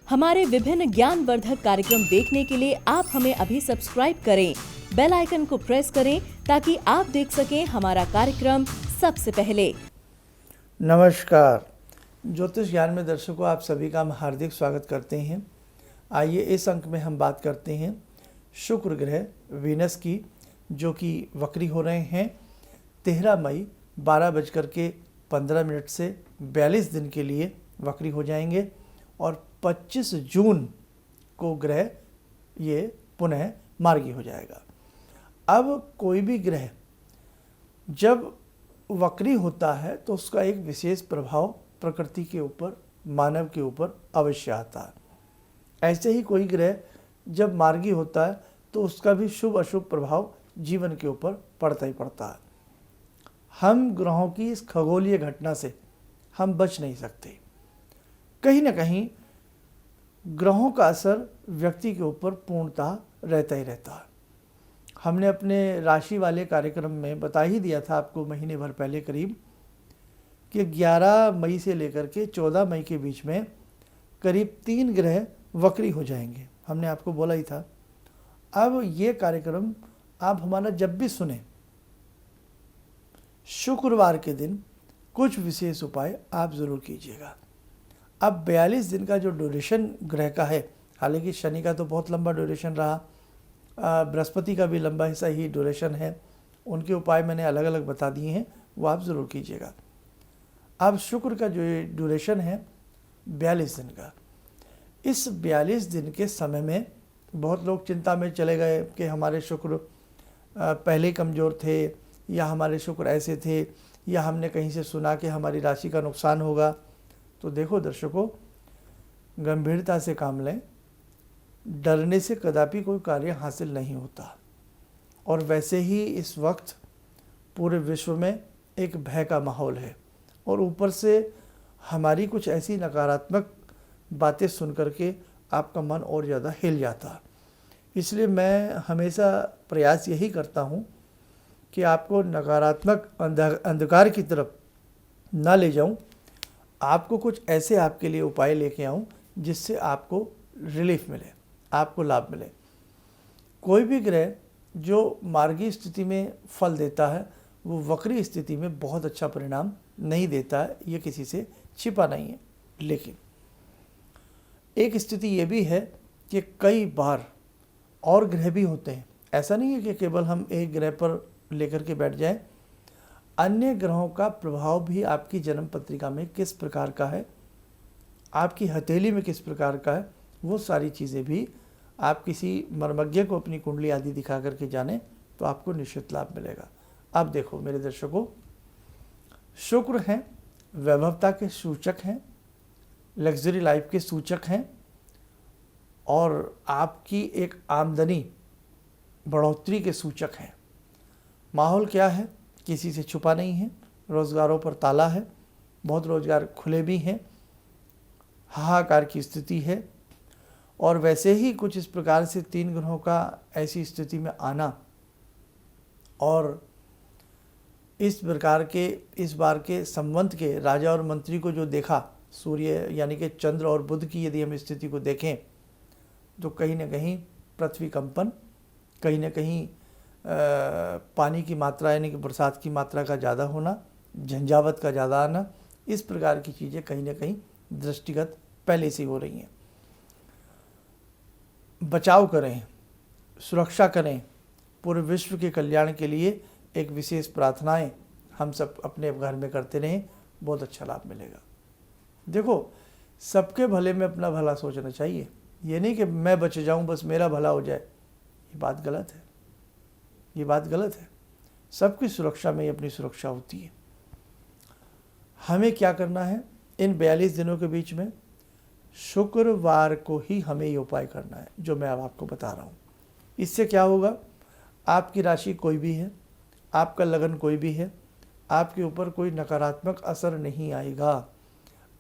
हमारे विभिन्न ज्ञानवर्धक कार्यक्रम देखने के लिए आप हमें अभी सब्सक्राइब करें, बेल आइकन को प्रेस करें ताकि आप देख सकें हमारा कार्यक्रम सबसे पहले। नमस्कार, ज्योतिष ज्ञान में दर्शकों आप सभी का हम हार्दिक स्वागत करते हैं। आइए इस अंक में हम बात करते हैं शुक्र ग्रह वीनस की, जो कि वक्री हो रहे हैं 13 मई 12:15 से 42 दिन के लिए वक्री हो जाएंगे और 25 जून को ग्रह ये पुनः मार्गी हो जाएगा। अब कोई भी ग्रह जब वक्री होता है तो उसका एक विशेष प्रभाव प्रकृति के ऊपर, मानव के ऊपर अवश्य आता है। ऐसे ही कोई ग्रह जब मार्गी होता है तो उसका भी शुभ अशुभ प्रभाव जीवन के ऊपर पड़ता ही पड़ता है। हम ग्रहों की इस खगोलीय घटना से हम बच नहीं सकते। कहीं ना कहीं ग्रहों का असर व्यक्ति के ऊपर पूर्णतः रहता ही रहता है। हमने अपने राशि वाले कार्यक्रम में बता ही दिया था आपको महीने भर पहले करीब कि 11 मई से लेकर के 14 मई के बीच में करीब 3 ग्रह वक्री हो जाएंगे। हमने आपको बोला ही था। अब ये कार्यक्रम आप हमारा जब भी सुने, शुक्रवार के दिन कुछ विशेष उपाय आप ज़रूर कीजिएगा। अब 42 दिन का जो ड्यूरेशन ग्रह का है, हालांकि शनि का तो बहुत लंबा ड्यूरेशन रहा, बृहस्पति का भी लंबा हिस्सा ही ड्यूरेशन है, उनके उपाय मैंने अलग अलग बता दिए हैं, वो आप ज़रूर कीजिएगा। अब शुक्र का जो ड्यूरेशन है 42 दिन का, इस 42 दिन के समय में बहुत लोग चिंता में चले गए कि हमारे शुक्र पहले कमज़ोर थे, या हमारे शुक्र ऐसे थे, या हमने कहीं से सुना कि हमारी राशि का नुकसान होगा। तो देखो दर्शकों, गंभीरता से काम लें। डरने से कदापि कोई कार्य हासिल नहीं होता। और वैसे ही इस वक्त पूरे विश्व में एक भय का माहौल है, और ऊपर से हमारी कुछ ऐसी नकारात्मक बातें सुन करके आपका मन और ज़्यादा हिल जाता है। इसलिए मैं हमेशा प्रयास यही करता हूँ कि आपको नकारात्मक अंधकार की तरफ ना ले जाऊँ, आपको कुछ ऐसे आपके लिए उपाय लेके आऊँ जिससे आपको रिलीफ मिले, आपको लाभ मिले। कोई भी ग्रह जो मार्गी स्थिति में फल देता है वो वक्री स्थिति में बहुत अच्छा परिणाम नहीं देता है, ये किसी से छिपा नहीं है। लेकिन एक स्थिति ये भी है कि कई बार और ग्रह भी होते हैं। ऐसा नहीं है कि केवल हम एक ग्रह पर लेकर के बैठ जाएं। अन्य ग्रहों का प्रभाव भी आपकी जन्म पत्रिका में किस प्रकार का है, आपकी हथेली में किस प्रकार का है, वो सारी चीज़ें भी आप किसी मर्मज्ञ को अपनी कुंडली आदि दिखा करके जाने तो आपको निश्चित लाभ मिलेगा। अब देखो मेरे दर्शकों, शुक्र हैं वैभवता के सूचक हैं, लग्जरी लाइफ के सूचक हैं, और आपकी एक आमदनी बढ़ोतरी के सूचक हैं। माहौल क्या है, किसी से छुपा नहीं है, रोज़गारों पर ताला है, बहुत रोज़गार खुले भी हैं, हाहाकार की स्थिति है। और वैसे ही कुछ इस प्रकार से 3 ग्रहों का ऐसी स्थिति में आना, और इस प्रकार के इस बार के संवत के राजा और मंत्री को जो देखा, सूर्य यानी कि चंद्र और बुध की यदि हम स्थिति को देखें तो कहीं ना कहीं पृथ्वी कंपन, कहीं ना कहीं पानी की मात्रा यानी कि बरसात की मात्रा का ज़्यादा होना, झंझावत का ज़्यादा आना, इस प्रकार की चीज़ें कहीं ना कहीं दृष्टिगत पहले से हो रही हैं। बचाव करें, सुरक्षा करें, पूरे विश्व के कल्याण के लिए एक विशेष प्रार्थनाएं हम सब अपने घर में करते रहें, बहुत अच्छा लाभ मिलेगा। देखो, सबके भले में अपना भला सोचना चाहिए। ये नहीं कि मैं बच जाऊं बस मेरा भला हो जाए, ये बात गलत है, ये बात गलत है। सबकी सुरक्षा में ही अपनी सुरक्षा होती है। हमें क्या करना है, इन 42 दिनों के बीच में शुक्रवार को ही हमें ये उपाय करना है जो मैं अब आपको बता रहा हूँ। इससे क्या होगा, आपकी राशि कोई भी है, आपका लगन कोई भी है, आपके ऊपर कोई नकारात्मक असर नहीं आएगा।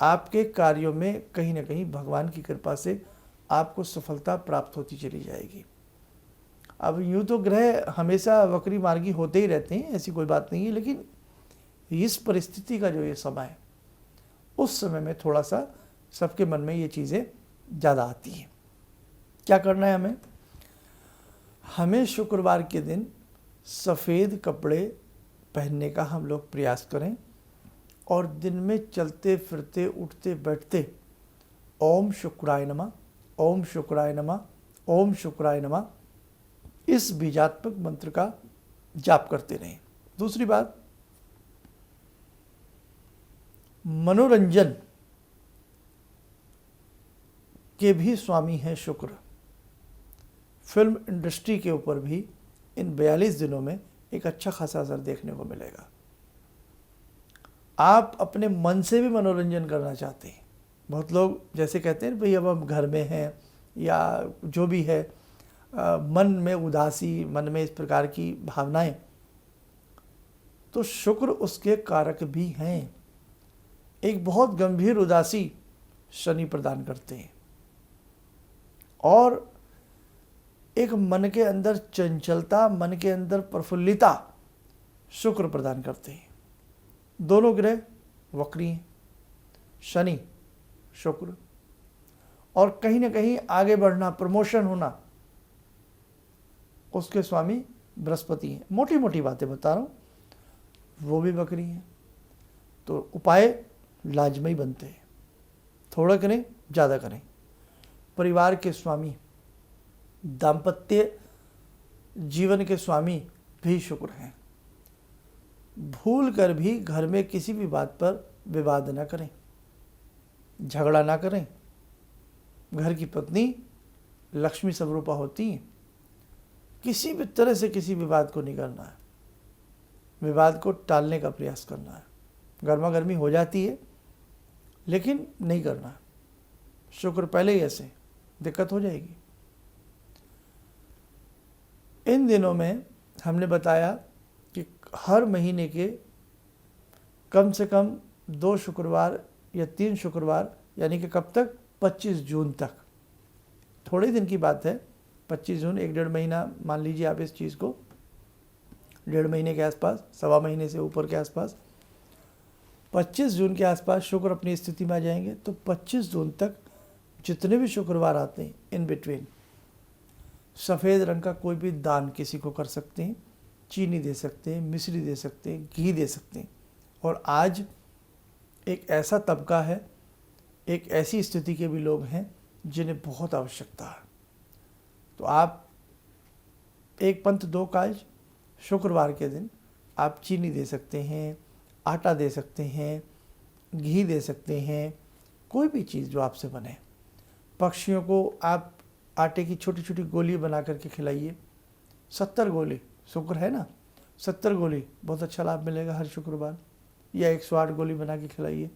आपके कार्यों में कहीं ना कहीं भगवान की कृपा से आपको सफलता प्राप्त होती चली जाएगी। अब यूँ तो ग्रह हमेशा वक्री मार्गी होते ही रहते हैं, ऐसी कोई बात नहीं है, लेकिन इस परिस्थिति का जो ये समय है, उस समय में थोड़ा सा सबके मन में ये चीज़ें ज़्यादा आती है। क्या करना है हमें? हमें शुक्रवार के दिन सफ़ेद कपड़े पहनने का हम लोग प्रयास करें और दिन में चलते फिरते उठते बैठते ओम शुक्राय नमः, ओम शुक्राय नमः, ओम शुक्राय नमः इस बीजात्मक मंत्र का जाप करते रहें। दूसरी बात, मनोरंजन के भी स्वामी हैं शुक्र। फिल्म इंडस्ट्री के ऊपर भी इन 42 दिनों में एक अच्छा खासा असर देखने को मिलेगा। आप अपने मन से भी मनोरंजन करना चाहते हैं। बहुत लोग जैसे कहते हैं भाई अब हम घर में हैं या जो भी है, मन में उदासी, मन में इस प्रकार की भावनाएं, तो शुक्र उसके कारक भी हैं। एक बहुत गंभीर उदासी शनि प्रदान करते हैं और एक मन के अंदर चंचलता, मन के अंदर प्रफुल्लिता शुक्र प्रदान करते हैं। दोनों ग्रह वक्री हैं, शनि शुक्र, और कहीं ना कहीं आगे बढ़ना, प्रमोशन होना, उसके स्वामी बृहस्पति हैं। मोटी मोटी बातें बता रहा हूँ, वो भी वक्री हैं। तो उपाय लाजमी बनते हैं, थोड़ा करें ज़्यादा करें। परिवार के स्वामी, दाम्पत्य जीवन के स्वामी भी शुक्र हैं। भूल कर भी घर में किसी भी बात पर विवाद न करें, झगड़ा ना करें। घर की पत्नी लक्ष्मी स्वरूपा होती हैं। किसी भी तरह से किसी विवाद को नहीं करना है, विवाद को टालने का प्रयास करना है। गर्मा गर्मी हो जाती है लेकिन नहीं करना है। शुक्र पहले ही ऐसे, दिक्कत हो जाएगी। इन दिनों में हमने बताया कि हर महीने के कम से कम 2 शुक्रवार या 3 शुक्रवार, यानी कि कब तक? 25 जून तक। थोड़े दिन की बात है, 25 जून, 1-1.5 महीना मान लीजिए आप इस चीज़ को, 1.5 महीने के आसपास, 1.25 महीने से ऊपर के आसपास, 25 जून के आसपास शुक्र अपनी स्थिति में आ जाएंगे। तो 25 जून तक जितने भी शुक्रवार आते हैं, इन बिटवीन सफ़ेद रंग का कोई भी दान किसी को कर सकते हैं। चीनी दे सकते हैं, मिश्री दे सकते हैं, घी दे सकते हैं। और आज एक ऐसा तबका है, एक ऐसी स्थिति के भी लोग हैं जिन्हें बहुत आवश्यकता है। तो आप एक पंथ दो काज, शुक्रवार के दिन आप चीनी दे सकते हैं, आटा दे सकते हैं, घी दे सकते हैं, कोई भी चीज़ जो आपसे बने। पक्षियों को आप आटे की छोटी छोटी गोली बना करके खिलाइए। 70 गोली, शुक्र है ना, 70 गोली, बहुत अच्छा लाभ मिलेगा हर शुक्रवार। या 108 गोली बना के खिलाइए।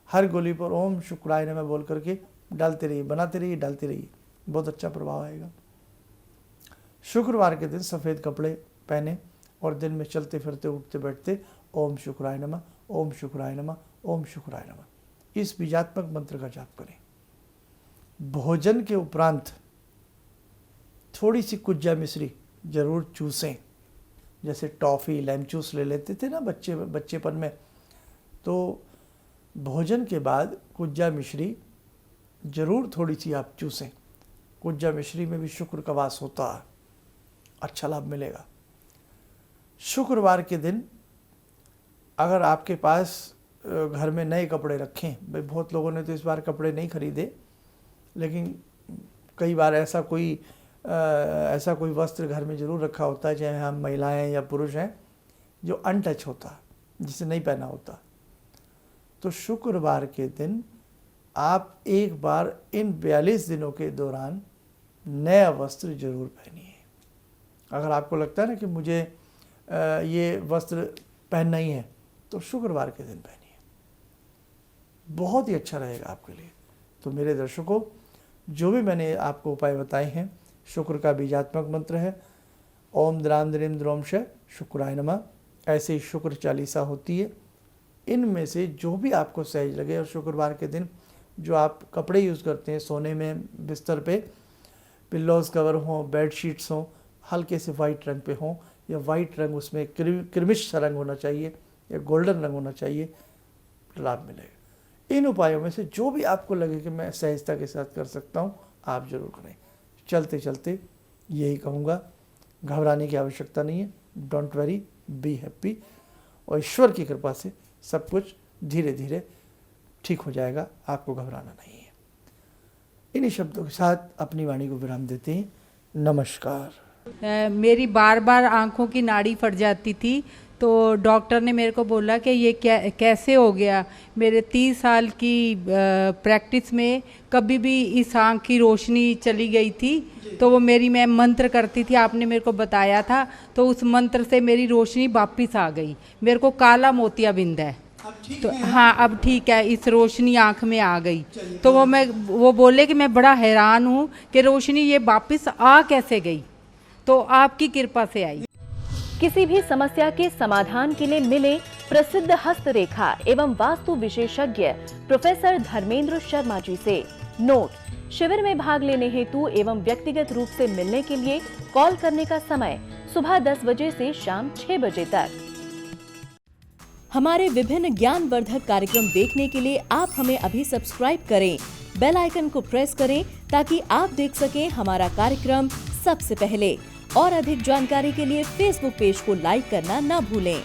हर गोली पर ओम शुक्राय नमः बोल करके डालते रहिए, बनाते रहिए, डालते रहिए, बहुत अच्छा प्रभाव आएगा। शुक्रवार के दिन सफ़ेद कपड़े पहने और दिन में चलते फिरते उठते बैठते ओम शुक्राय नमः, ओम शुक्राय नमः, ओम शुक्राय नमः इस बीजात्मक मंत्र का जाप करें। भोजन के उपरांत थोड़ी सी कुज्जा मिश्री जरूर चूसें। जैसे टॉफ़ी, लाइम जूस ले लेते थे ना बच्चेपन में, तो भोजन के बाद कुज्जा मिश्री जरूर थोड़ी सी आप चूसें। कुज्जा मिश्री में भी शुक्र का वास होता है, अच्छा लाभ मिलेगा। शुक्रवार के दिन अगर आपके पास घर में नए कपड़े रखें, भाई बहुत लोगों ने तो इस बार कपड़े नहीं खरीदे, लेकिन कई बार ऐसा कोई वस्त्र घर में ज़रूर रखा होता है, चाहे हम महिलाएं या पुरुष हैं, जो अनटच होता है, जिसे नहीं पहना होता। तो शुक्रवार के दिन आप एक बार इन 42 दिनों के दौरान नया वस्त्र जरूर पहनिए। अगर आपको लगता है ना कि मुझे ये वस्त्र पहनना ही है, तो शुक्रवार के दिन पहनिए, बहुत ही अच्छा रहेगा आपके लिए। तो मेरे दर्शकों, जो भी मैंने आपको उपाय बताए हैं, शुक्र का बीजात्मक मंत्र है ओम द्राम द्रीम द्रोमश शुक्राय नमः। ऐसे ही शुक्र चालीसा होती है। इनमें से जो भी आपको सहज लगे, और शुक्रवार के दिन जो आप कपड़े यूज़ करते हैं सोने में, बिस्तर पे पिल्लोज़ कवर हों, बेड शीट्स हों, हल्के से वाइट रंग पे हों, या वाइट रंग उसमें क्रिमिश सा रंग होना चाहिए या गोल्डन रंग होना चाहिए, लाभ मिलेगा। इन उपायों में से जो भी आपको लगे कि मैं सहजता के साथ कर सकता हूँ, आप जरूर करें। चलते चलते यही कहूँगा, घबराने की आवश्यकता नहीं है। डोंट वरी, बी हैप्पी, और ईश्वर की कृपा से सब कुछ धीरे धीरे ठीक हो जाएगा, आपको घबराना नहीं है। इन्हीं शब्दों के साथ अपनी वाणी को विराम देते हैं। नमस्कार। मेरी बार बार आंखों की नाड़ी फट जाती थी, तो डॉक्टर ने मेरे को बोला कि ये कैसे हो गया। मेरे 30 साल की प्रैक्टिस में कभी भी इस आंख की रोशनी चली गई थी, तो वो मैं मंत्र करती थी, आपने मेरे को बताया था, तो उस मंत्र से मेरी रोशनी वापस आ गई। मेरे को काला मोतियाबिंद है, तो हाँ अब ठीक है, इस रोशनी आंख में आ गई। तो वो बोले कि मैं बड़ा हैरान हूँ कि रोशनी ये वापस आ कैसे गई, तो आपकी कृपा से आई। किसी भी समस्या के समाधान के लिए मिले प्रसिद्ध हस्तरेखा एवं वास्तु विशेषज्ञ प्रोफेसर धर्मेंद्र शर्मा जी से। नोट: शिविर में भाग लेने हेतु एवं व्यक्तिगत रूप से मिलने के लिए कॉल करने का समय सुबह 10 बजे से शाम 6 बजे तक। हमारे विभिन्न ज्ञानवर्धक कार्यक्रम देखने के लिए आप हमें अभी सब्सक्राइब करें, बेल आइकन को प्रेस करें ताकि आप देख सकें हमारा कार्यक्रम सबसे पहले। और अधिक जानकारी के लिए फेसबुक पेज को लाइक करना न भूलें।